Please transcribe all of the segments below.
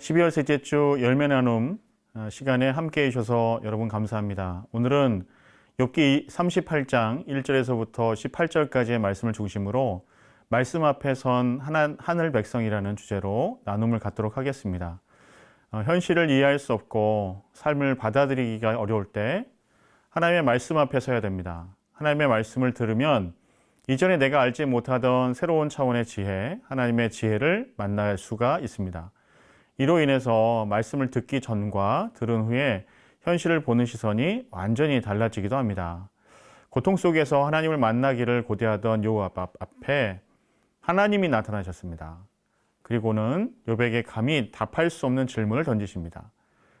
12월 셋째 주 열매 나눔 시간에 함께해 주셔서 여러분 감사합니다. 오늘은 욥기 38장 1절에서부터 18절까지의 말씀을 중심으로 말씀 앞에 선 하늘 백성이라는 주제로 나눔을 갖도록 하겠습니다. 현실을 이해할 수 없고 삶을 받아들이기가 어려울 때 하나님의 말씀 앞에 서야 됩니다. 하나님의 말씀을 들으면 이전에 내가 알지 못하던 새로운 차원의 지혜, 하나님의 지혜를 만날 수가 있습니다. 이로 인해서 말씀을 듣기 전과 들은 후에 현실을 보는 시선이 완전히 달라지기도 합니다. 고통 속에서 하나님을 만나기를 고대하던 욥 앞에 하나님이 나타나셨습니다. 그리고는 욥에게 감히 답할 수 없는 질문을 던지십니다.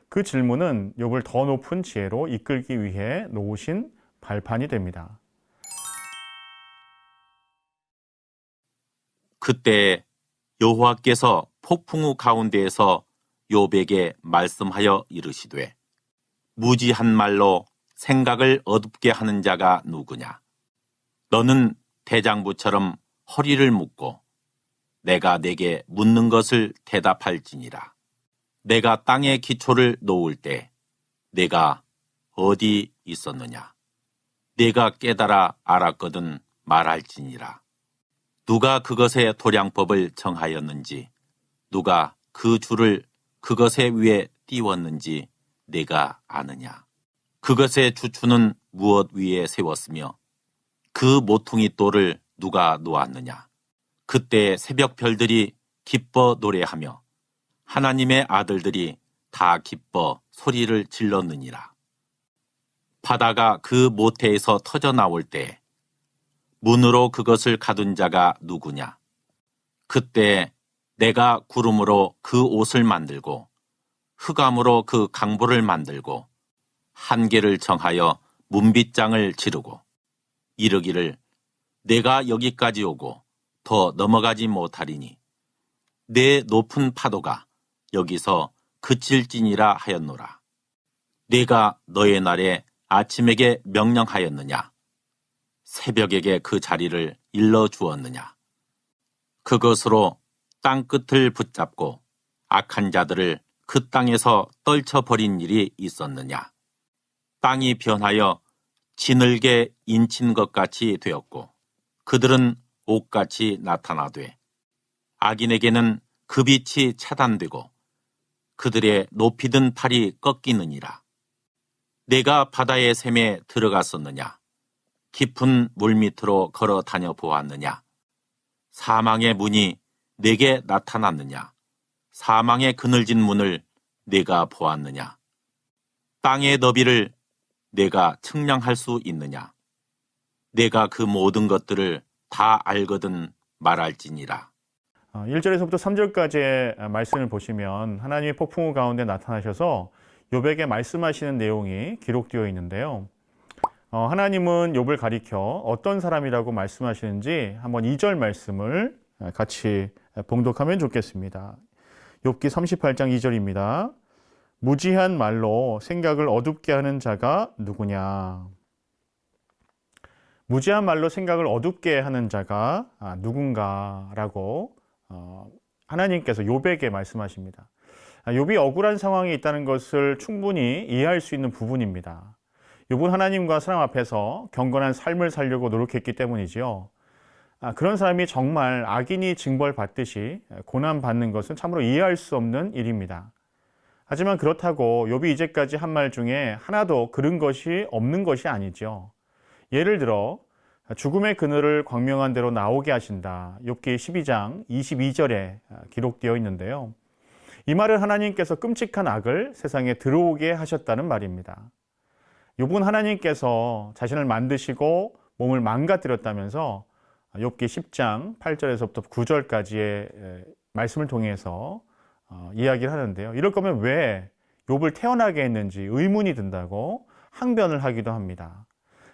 그 질문은 욥을 더 높은 지혜로 이끌기 위해 놓으신 발판이 됩니다. 그때 여호와께서 폭풍우 가운데에서 욥에게 말씀하여 이르시되 무지한 말로 생각을 어둡게 하는 자가 누구냐? 너는 대장부처럼 허리를 묶고 내가 내게 묻는 것을 대답할지니라. 내가 땅에 기초를 놓을 때 내가 어디 있었느냐? 내가 깨달아 알았거든 말할지니라. 누가 그것의 도량법을 정하였는지, 누가 그 줄을 그것의 위에 띄웠는지 내가 아느냐? 그것의 주추는 무엇 위에 세웠으며 그 모퉁이 돌을 누가 놓았느냐? 그때 새벽 별들이 기뻐 노래하며 하나님의 아들들이 다 기뻐 소리를 질렀느니라. 바다가 그 모태에서 터져 나올 때 문으로 그것을 가둔 자가 누구냐? 그때 내가 구름으로 그 옷을 만들고 흑암으로 그 강보를 만들고 한계를 정하여 문빗장을 지르고 이르기를 내가 여기까지 오고 더 넘어가지 못하리니 내 높은 파도가 여기서 그칠지니라 하였노라. 내가 너의 날에 아침에게 명령하였느냐? 새벽에게 그 자리를 일러 주었느냐? 그것으로 땅끝을 붙잡고 악한 자들을 그 땅에서 떨쳐버린 일이 있었느냐? 땅이 변하여 지늘게 인친 것 같이 되었고 그들은 옥같이 나타나되 악인에게는 그 빛이 차단되고 그들의 높이 든 팔이 꺾이느니라. 내가 바다의 샘에 들어갔었느냐? 깊은 물밑으로 걸어 다녀 보았느냐? 사망의 문이 내게 나타났느냐? 사망의 그늘진 문을 내가 보았느냐? 땅의 너비를 내가 측량할 수 있느냐? 내가 그 모든 것들을 다 알거든 말할지니라. 1절에서부터 3절까지의 말씀을 보시면 하나님의 폭풍우 가운데 나타나셔서 욥에게 말씀하시는 내용이 기록되어 있는데요. 하나님은 욥을 가리켜 어떤 사람이라고 말씀하시는지 한번 2절 말씀을 같이 봉독하면 좋겠습니다. 욥기 38장 2절입니다. 무지한 말로 생각을 어둡게 하는 자가 누구냐? 무지한 말로 생각을 어둡게 하는 자가 누군가라고 하나님께서 욥에게 말씀하십니다. 욥이 억울한 상황에 있다는 것을 충분히 이해할 수 있는 부분입니다. 욥은 하나님과 사람 앞에서 경건한 삶을 살려고 노력했기 때문이지요. 그런 사람이 정말 악인이 징벌받듯이 고난받는 것은 참으로 이해할 수 없는 일입니다. 하지만 그렇다고 욥이 이제까지 한 말 중에 하나도 그런 것이 없는 것이 아니죠. 예를 들어 죽음의 그늘을 광명한 대로 나오게 하신다. 욥기 12장 22절에 기록되어 있는데요. 이 말은 하나님께서 끔찍한 악을 세상에 들어오게 하셨다는 말입니다. 욥은 하나님께서 자신을 만드시고 몸을 망가뜨렸다면서 욥기 10장 8절에서부터 9절까지의 말씀을 통해서 이야기를 하는데요. 이럴 거면 왜 욥을 태어나게 했는지 의문이 든다고 항변을 하기도 합니다.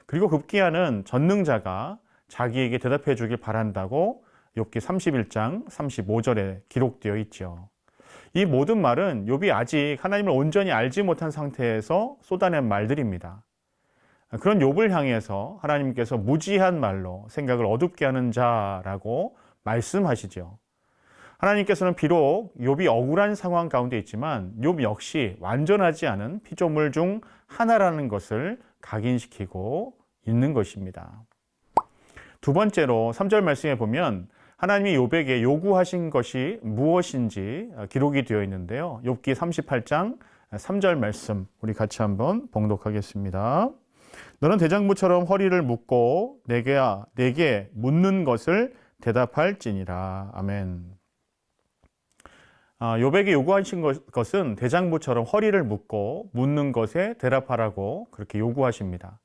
그리고 급기야는 전능자가 자기에게 대답해 주길 바란다고 욥기 31장 35절에 기록되어 있죠. 이 모든 말은 욥이 아직 하나님을 온전히 알지 못한 상태에서 쏟아낸 말들입니다. 그런 욥을 향해서 하나님께서 무지한 말로 생각을 어둡게 하는 자라고 말씀하시죠. 하나님께서는 비록 욥이 억울한 상황 가운데 있지만 욥 역시 완전하지 않은 피조물 중 하나라는 것을 각인시키고 있는 것입니다. 두 번째로 3절 말씀에 보면 하나님이 욥에게 요구하신 것이 무엇인지 기록이 되어 있는데요. 욥기 38장 3절 말씀 우리 같이 한번 봉독하겠습니다. 너는 대장부처럼 허리를 묶고 내게 묻는 것을 대답할지니라. 아멘. 욥에게 요구하신 것은 대장부처럼 허리를 묶고 묻는 것에 대답하라고 그렇게 요구하십니다.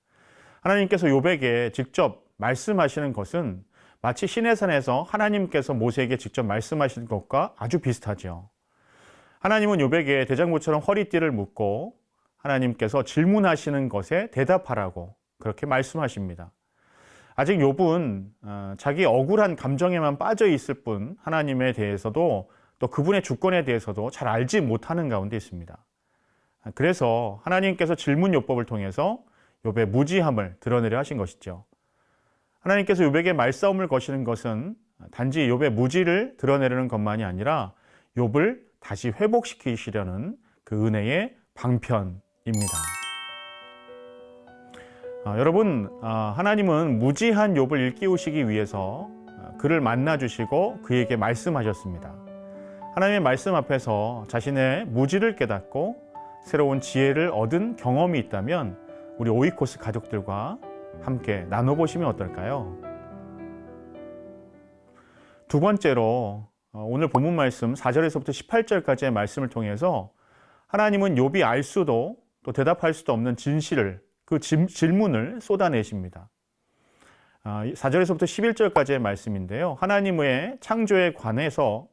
하나님께서 욥에게 직접 말씀하시는 것은 마치 시내산에서 하나님께서 모세에게 직접 말씀하시는 것과 아주 비슷하죠. 하나님은 욥에게 대장부처럼 허리띠를 묶고 하나님께서 질문하시는 것에 대답하라고 그렇게 말씀하십니다. 아직 욥은 자기 억울한 감정에만 빠져 있을 뿐 하나님에 대해서도 또 그분의 주권에 대해서도 잘 알지 못하는 가운데 있습니다. 그래서 하나님께서 질문요법을 통해서 욥의 무지함을 드러내려 하신 것이죠. 하나님께서 욥에게 말싸움을 거시는 것은 단지 욥의 무지를 드러내려는 것만이 아니라 욥을 다시 회복시키시려는 그 은혜의 방편입니다. 여러분, 하나님은 무지한 욥을 일깨우시기 위해서 그를 만나주시고 그에게 말씀하셨습니다. 하나님의 말씀 앞에서 자신의 무지를 깨닫고 새로운 지혜를 얻은 경험이 있다면 우리 오이코스 가족들과 함께 나눠보시면 어떨까요? 두 번째로 오늘 본문 말씀 4절에서부터 18절까지의 말씀을 통해서 하나님은 욥이 알 수도 또 대답할 수도 없는 진실을 그 질문을 쏟아내십니다. 4절에서부터 11절까지의 말씀인데요. 하나님의 창조에 관해서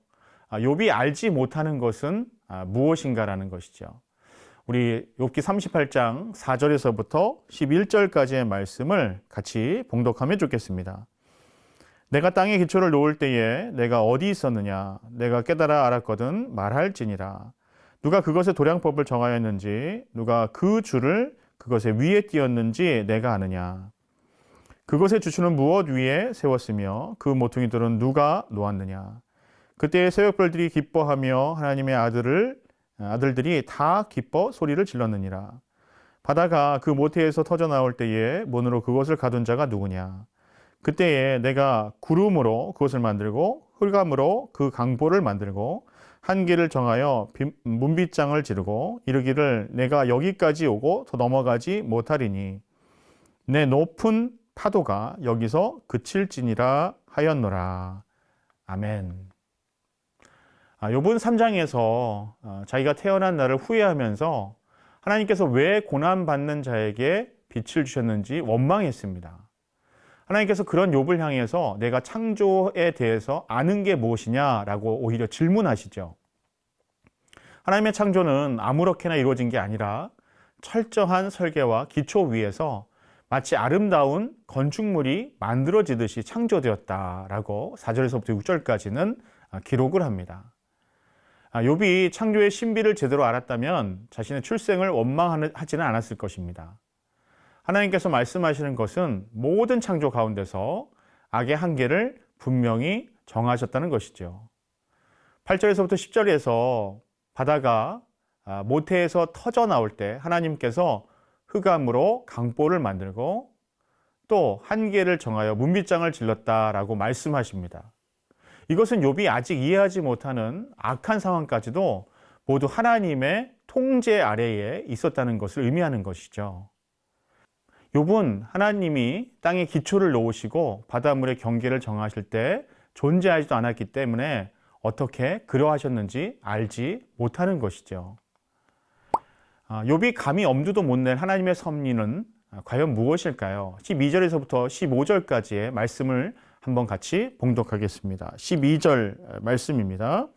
욥이 알지 못하는 것은 무엇인가라는 것이죠. 우리 욥기 38장 4절에서부터 11절까지의 말씀을 같이 봉독하면 좋겠습니다. 내가 땅에 기초를 놓을 때에 내가 어디 있었느냐? 내가 깨달아 알았거든 말할지니라. 누가 그것의 도량법을 정하였는지 누가 그 줄을 그것의 위에 띄었는지 내가 아느냐? 그것의 주추는 무엇 위에 세웠으며 그 모퉁이들은 누가 놓았느냐? 그때 새벽별들이 기뻐하며 하나님의 아들들이 다 기뻐 소리를 질렀느니라. 바다가 그 모태에서 터져 나올 때에 문으로 그것을 가둔 자가 누구냐? 그때에 내가 구름으로 그것을 만들고 흑암으로 그 강보를 만들고 한계를 정하여 문빗장을 지르고 이르기를 내가 여기까지 오고 더 넘어가지 못하리니 내 높은 파도가 여기서 그칠지니라 하였노라. 아멘. 욥은 3장에서 자기가 태어난 날을 후회하면서 하나님께서 왜 고난받는 자에게 빛을 주셨는지 원망했습니다. 하나님께서 그런 욥을 향해서 내가 창조에 대해서 아는 게 무엇이냐라고 오히려 질문하시죠. 하나님의 창조는 아무렇게나 이루어진 게 아니라 철저한 설계와 기초 위에서 마치 아름다운 건축물이 만들어지듯이 창조되었다라고 4절에서부터 6절까지는 기록을 합니다. 욥이 창조의 신비를 제대로 알았다면 자신의 출생을 원망하지는 않았을 것입니다. 하나님께서 말씀하시는 것은 모든 창조 가운데서 악의 한계를 분명히 정하셨다는 것이죠. 8절에서부터 10절에서 바다가 모태에서 터져 나올 때 하나님께서 흑암으로 강보를 만들고 또 한계를 정하여 문빗장을 질렀다라고 말씀하십니다. 이것은 욥이 아직 이해하지 못하는 악한 상황까지도 모두 하나님의 통제 아래에 있었다는 것을 의미하는 것이죠. 욥은 하나님이 땅에 기초를 놓으시고 바닷물의 경계를 정하실 때 존재하지도 않았기 때문에 어떻게 그러하셨는지 알지 못하는 것이죠. 욥이 감히 엄두도 못 낼 하나님의 섭리는 과연 무엇일까요? 12절에서부터 15절까지의 말씀을 한번 같이 봉독하겠습니다. 12절 말씀입니다.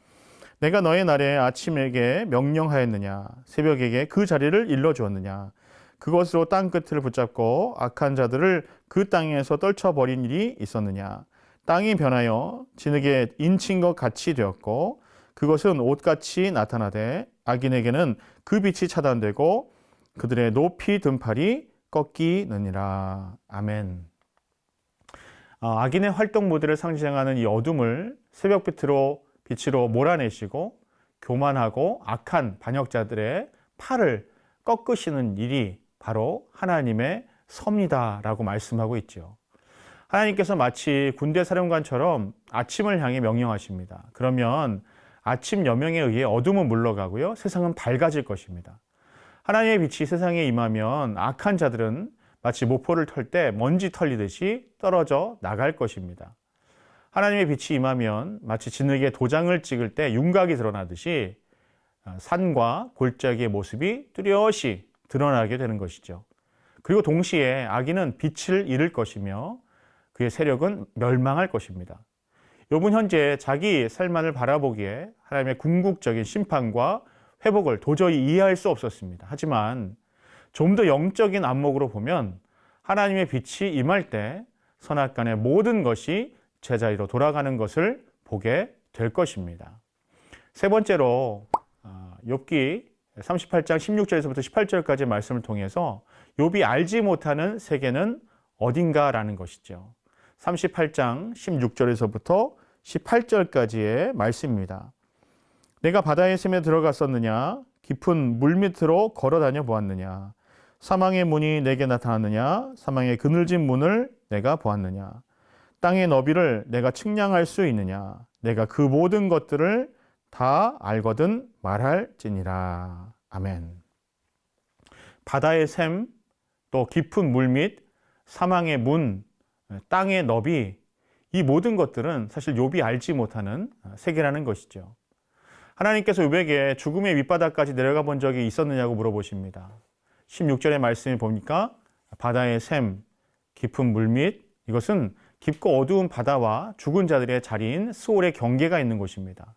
내가 너의 날에 아침에게 명령하였느냐? 새벽에게 그 자리를 일러주었느냐? 그것으로 땅 끝을 붙잡고 악한 자들을 그 땅에서 떨쳐버린 일이 있었느냐? 땅이 변하여 진흙에 인친 것 같이 되었고 그것은 옷같이 나타나되 악인에게는 그 빛이 차단되고 그들의 높이 든 팔이 꺾이느니라. 아멘. 악인의 활동 모델을 상징하는 이 어둠을 새벽빛으로 빛으로 몰아내시고 교만하고 악한 반역자들의 팔을 꺾으시는 일이 바로 하나님의 섭니다라고 말씀하고 있죠. 하나님께서 마치 군대 사령관처럼 아침을 향해 명령하십니다. 그러면 아침 여명에 의해 어둠은 물러가고요. 세상은 밝아질 것입니다. 하나님의 빛이 세상에 임하면 악한 자들은 마치 모포를 털 때 먼지 털리듯이 떨어져 나갈 것입니다. 하나님의 빛이 임하면 마치 진흙에 도장을 찍을 때 윤곽이 드러나듯이 산과 골짜기의 모습이 뚜렷이 드러나게 되는 것이죠. 그리고 동시에 악인은 빛을 잃을 것이며 그의 세력은 멸망할 것입니다. 욥은 현재 자기 삶만을 바라보기에 하나님의 궁극적인 심판과 회복을 도저히 이해할 수 없었습니다. 하지만 좀 더 영적인 안목으로 보면 하나님의 빛이 임할 때 선악간의 모든 것이 제자리로 돌아가는 것을 보게 될 것입니다. 세 번째로 욥기 38장 16절에서부터 18절까지의 말씀을 통해서 욥이 알지 못하는 세계는 어딘가라는 것이죠. 38장 16절에서부터 18절까지의 말씀입니다. 내가 바다의 샘에 들어갔었느냐? 깊은 물 밑으로 걸어 다녀 보았느냐? 사망의 문이 내게 나타났느냐? 사망의 그늘진 문을 내가 보았느냐? 땅의 너비를 내가 측량할 수 있느냐? 내가 그 모든 것들을 다 알거든 말할지니라. 아멘. 바다의 샘, 또 깊은 물 밑, 사망의 문, 땅의 너비, 이 모든 것들은 사실 욥이 알지 못하는 세계라는 것이죠. 하나님께서 욥에게 죽음의 밑바닥까지 내려가 본 적이 있었느냐고 물어보십니다. 16절의 말씀을 보니까 바다의 샘, 깊은 물 밑, 이것은 깊고 어두운 바다와 죽은 자들의 자리인 스올의 경계가 있는 곳입니다.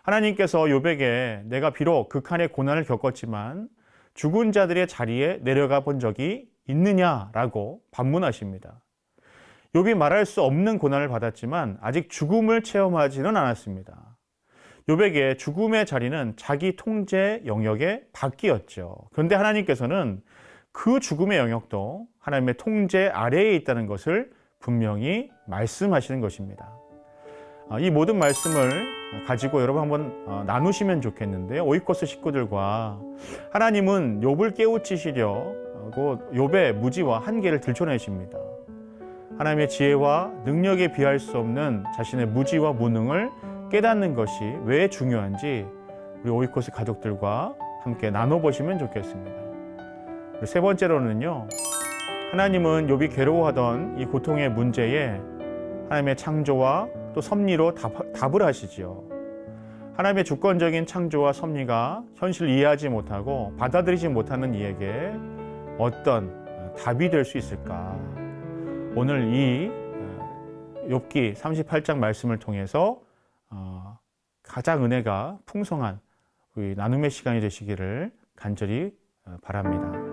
하나님께서 욥에게 내가 비록 극한의 고난을 겪었지만 죽은 자들의 자리에 내려가 본 적이 있느냐라고 반문하십니다. 욥이 말할 수 없는 고난을 받았지만 아직 죽음을 체험하지는 않았습니다. 욥에게 죽음의 자리는 자기 통제 영역의 밖이었죠. 그런데 하나님께서는 그 죽음의 영역도 하나님의 통제 아래에 있다는 것을 분명히 말씀하시는 것입니다. 이 모든 말씀을 가지고 여러분 한번 나누시면 좋겠는데요. 오이코스 식구들과 하나님은 욥을 깨우치시려고 욥의 무지와 한계를 들춰내십니다. 하나님의 지혜와 능력에 비할 수 없는 자신의 무지와 무능을 깨닫는 것이 왜 중요한지 우리 오이코스 가족들과 함께 나눠보시면 좋겠습니다. 세 번째로는요, 하나님은 욥이 괴로워하던 이 고통의 문제에 하나님의 창조와 또 섭리로 답을 하시지요. 하나님의 주권적인 창조와 섭리가 현실을 이해하지 못하고 받아들이지 못하는 이에게 어떤 답이 될 수 있을까? 오늘 이 욥기 38장 말씀을 통해서 가장 은혜가 풍성한 우리 나눔의 시간이 되시기를 간절히 바랍니다.